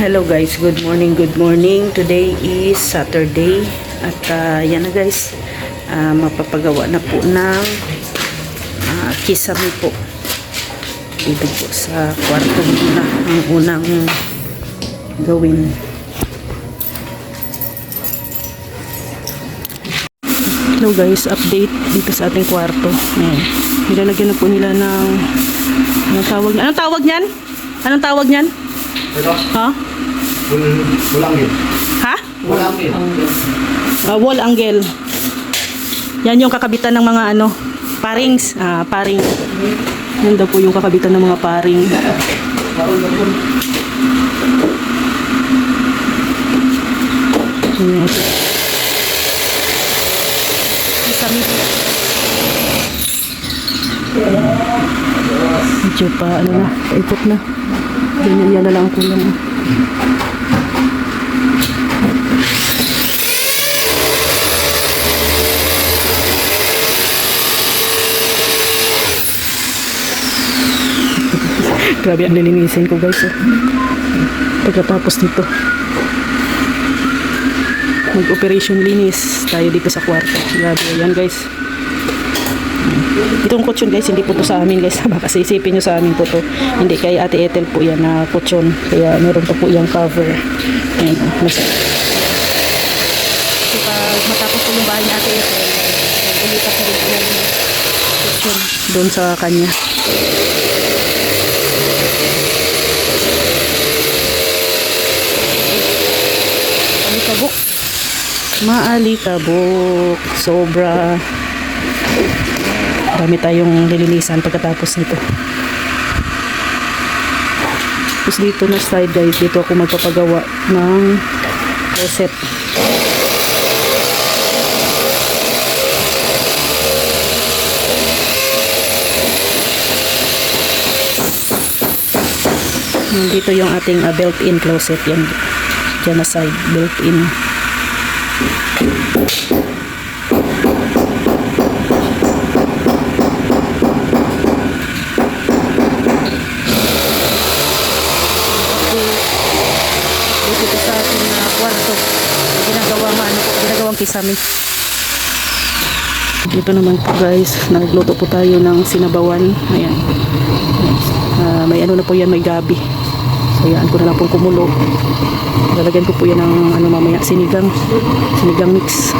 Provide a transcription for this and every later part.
Hello guys, good morning, good morning. Today is Saturday at yan na guys, mapapagawa na po ng kisame po dito po sa kwarto muna ang unang gawin. Hello guys, update dito sa ating kwarto. Ayan. Nilalagyan na po nila ng anong tawag niyan? Anong tawag niyan? Anong tawag niyan? Ito? Ha? Wall angle. Ha? Wall angle. Wall angle. Yan yung kakabitan ng mga ano, parings. Paring. Yan daw po yung kakabitan ng mga paring. Medyo pa ano na, paikot na. Yan na lang ang kulang. Grabe ang lilinisin ko guys. Pagkatapos nito, mag-operation linis tayo dito sa kwarto. Grabe yan guys. Itong kutsyon guys, hindi po to sa amin guys. Baka isipin nyo sa amin po to. Hindi, kay Ate Ethel po yan na kutsyon. Kaya meron pa po yung cover. Ayan, so, pag matapos po yung bahay ni Ate Ethel, ulipat na rin po yung kutsyon doon sa kanya. Maalikabok. Maalikabok. Sobra. Dami tayong lilinisan pagkatapos nito. Tapos dito na side guys, dito ako magpapagawa ng closet. Dito yung ating built-in closet. Yan. Diyan na side, built-in. Dito sa ating kwarto, ginagawang kisame. Dito naman po guys, nagluto po tayo ng sinabawan. Ayan. May ano na po yan, may gabi. So yan ko na lang pong kumulo. Lalagyan ko po yan ng ano mamaya, sinigang mix.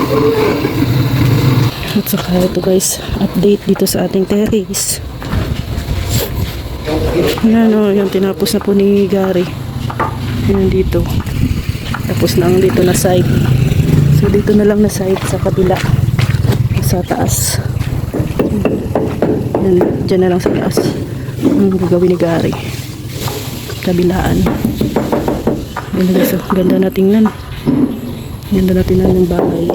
At saka ito guys, update dito sa ating terrace. Yan o, yung tinapos na po ni Gary. Yan dito. Tapos na ang dito na side. So dito na lang na side sa kabila. Sa taas. Yan, dyan na lang sa taas. Ang gagawin ni Gary. Kabilaan. Yan guys, so, ganda na tingnan. Ganda na tingnan ng bahay.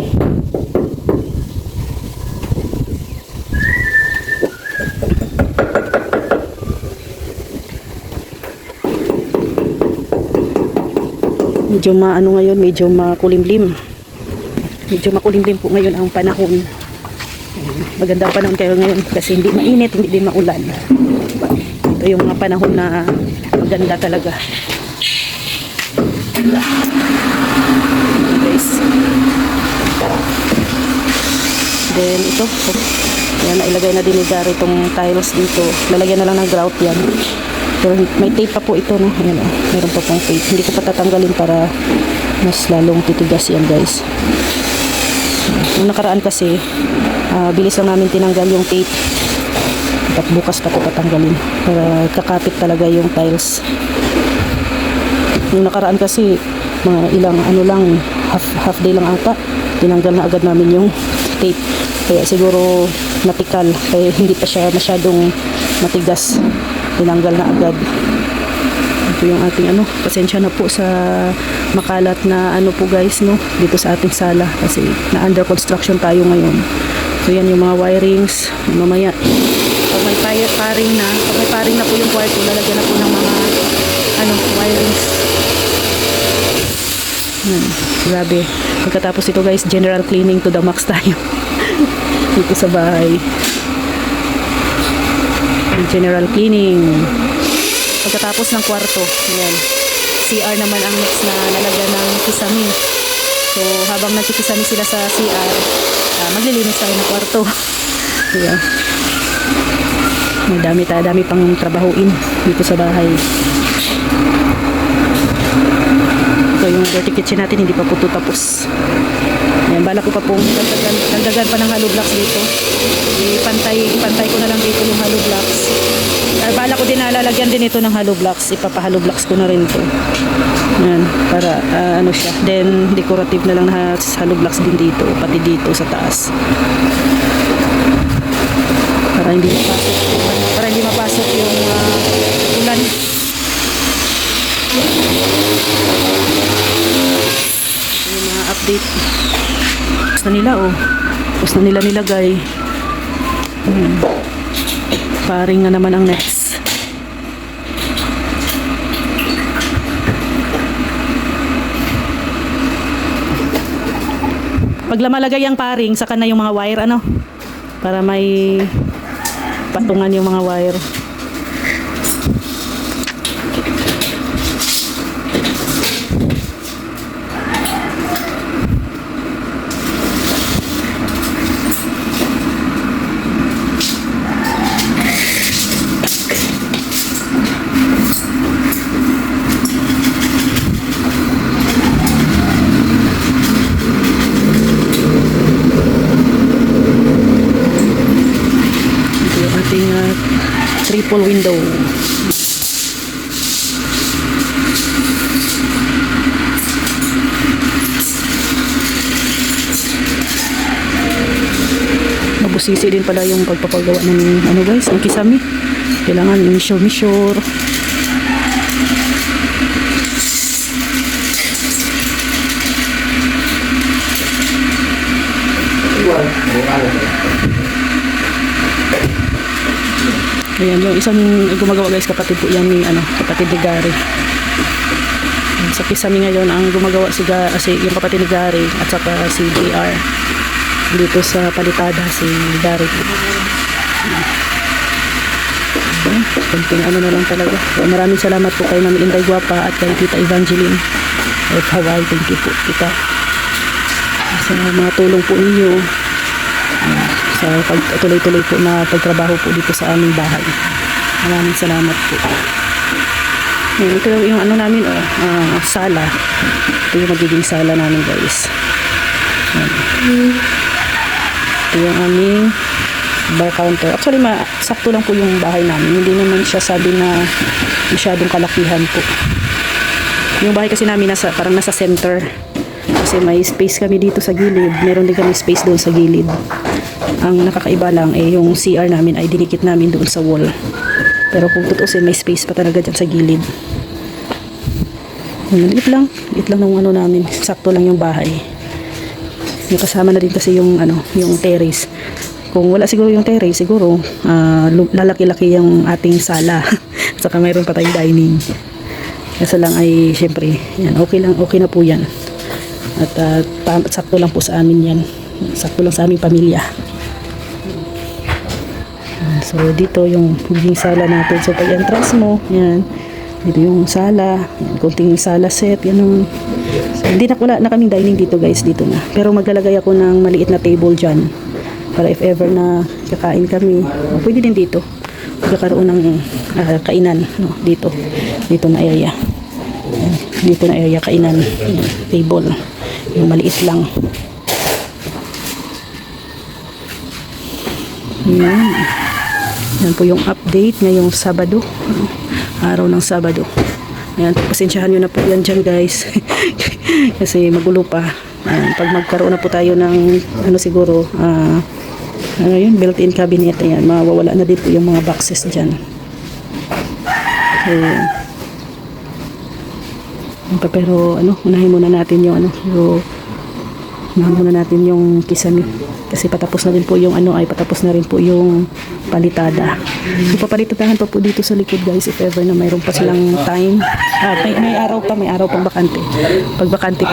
Medyo maano ngayon, medyo makulimlim. Medyo makulimlim po ngayon ang panahon. Maganda ang panahon kayo ngayon kasi hindi mainit, hindi din maulan. Ito yung mga panahon na maganda talaga. Guys. Then ito, yan, nailagay na din ni Gary itong tiles dito. Lalagyan na lang ng grout yan. So, may tape pa po ito, no? Ayan, meron pa pong tape. Hindi ko pa tatanggalin para mas lalong titigas yan, guys. Yung nakaraan kasi, bilis lang namin tinanggal yung tape. At bukas pa ko tatanggalin para kakapit talaga yung tiles. Yung nakaraan kasi, mga ilang ano lang, half day lang ata, tinanggal na agad namin yung tape. Kaya siguro natikal, kaya hindi pa siya masyadong matigas. Tinanggal na agad. Ito yung ating ano, pasensya na po sa makalat na ano po guys, no, dito sa ating sala kasi na under construction tayo ngayon. So yan yung mga wirings. Mamaya pag may paring na po yung kwarto, lalagyan na po ng mga ano, wirings. Yan, grabe. Pagkatapos ito guys, general cleaning to the max tayo dito sa bahay. General cleaning. Pagkatapos ng kwarto, yan. CR naman ang next na lalagyan ng kisame. So habang nagkikisame sila sa CR, maglilinis tayo ng kwarto. Ayan. Dami pang trabahuin dito sa bahay. Ito yung dirty kitchen natin, hindi pa po ito tapos. Ayan, bala ko pa pong dagdagan pa ng hollow blocks dito. Ipantay ko na lang dito yung hollow blocks. Bala ko din na lalagyan din ito ng hollow blocks. Ipapa-hollow blocks ko na rin ito. Ayan, para ano siya. Then decorative na lang na hollow blocks din dito, pati dito sa taas. Para hindi mapasok yung ulan. Yung mga update. Tapos na nila Tapos na nila nilagay. Paring na naman ang next. Pag malagay ang paring, saka na yung mga wire para may patungan yung mga wire. Ating triple window. Mabusisi din pala yung pagpapagawa ng guys, ng kisame. Kailangan measure. Ayan, yung isang gumagawa guys, kapatid po yan ni kapatid ni Gary. Sa kisame ngayon ang gumagawa yung kapatid ni Gary at saka si JR. Dito sa palitada si Gary. Konting na lang talaga. So, maraming salamat po kay Mami Inday Guapa at kay Tita Evangeline of Hawaii. Thank you po, Tita, sa mga tulong po ninyo sa pagtuloy-tuloy po na pagtrabaho po dito sa aming bahay. Maraming salamat po. Ito yung namin sala. Ito yung magiging sala namin guys. Ito yung aming bar counter. Actually sakto lang po yung bahay namin. Hindi naman siya sabi na masyadong kalakihan po. Yung bahay kasi namin parang nasa center. Kasi may space kami dito sa gilid. Meron din kami space doon sa gilid. Ang nakakaiba lang yung CR namin ay dinikit namin doon sa wall. Pero kung tutusin, may space pa talaga dyan sa gilid. Liit lang ng namin. Sakto lang yung bahay. Yung kasama na din kasi yung terrace. Kung wala siguro yung terrace, siguro lalaki-laki yung ating sala. Saka mayroon pa tayong dining. Kasi lang ay syempre, yan, okay na po yan. At sakto lang po sa amin yan. Sakto lang sa aming pamilya. So dito yung magiging sala natin. So pag entrance mo, yan, dito yung sala, yan, kunting sala set, yan. So wala na kaming dining dito guys, dito na. Pero maglalagay ako ng maliit na table dyan para if ever na kakain kami, pwede din dito magkakaroon ng kainan, dito na area. Yan, dito na area kainan, yan, table, yung maliit lang. Yan po yung update ngayong Sabado, araw ng Sabado. Yan, pasensyahan nyo na po yan dyan guys. Kasi magulo pa. Pag magkaroon na po tayo ng siguro built-in cabinet, ayan, mawawala na din po yung mga boxes dyan. So, pero unahin muna natin yung yung kisame. Kasi patapos na rin po yung patapos na rin po yung palitada. So papalitadahan pa po dito sa likod guys if ever na mayroon pa silang time. May araw pang bakante. Pag bakante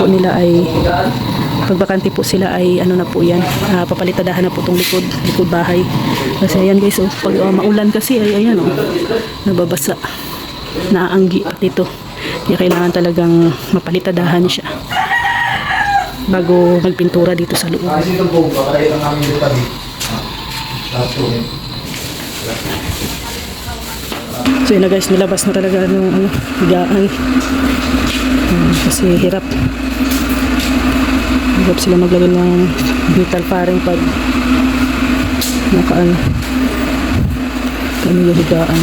po sila ay na po yan. Papalitadahan na po tong likod bahay. Kasi ayan guys, pag maulan kasi ay ayan nababasa. Naaanggi dito. Kaya kailangan talagang mapalitadahan siya bago magpintura dito sa loob. Kasi itong buong kakalain ang aming dito kami. Lahat po eh. So yun na guys, nilabas na talaga ng higaan. Kasi hirap sila maglagay ng metal paring pag nakaano yung higaan.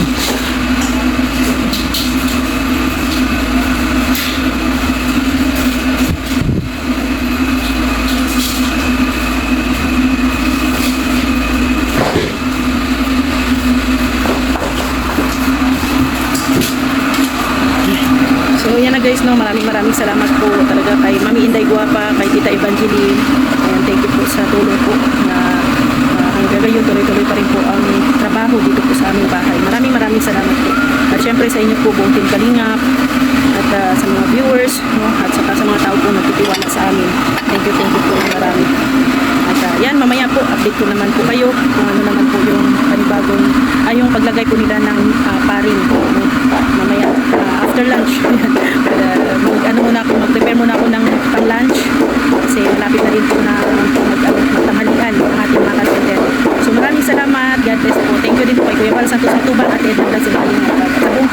So yan na guys, no, maraming salamat po talaga kay Mami Inday Guapa, kay Tita Evangeline. Ayan, thank you po sa tulong po na hanggang ngayon tuloy-tuloy pa rin po ang trabaho dito po sa aming bahay. Maraming salamat po. At syempre sa inyo po buong Team Kalingap at sa mga viewers, no, at saka sa mga tao po nagtitiwala sa amin. Thank you po ng marami. At yan, mamaya po update ko naman po kayo kung ano naman po yung panibagong yung paglagay po nila ng paring po, no? Mamaya after lunch. Mag-prepare muna ako ng pang-lunch kasi malapit na rin po na magtanghalian ang ating mga kalender. So maraming salamat. God bless po. Thank you din po kay Kuya Val Santos Atuban at Edna Silvaling at sa buong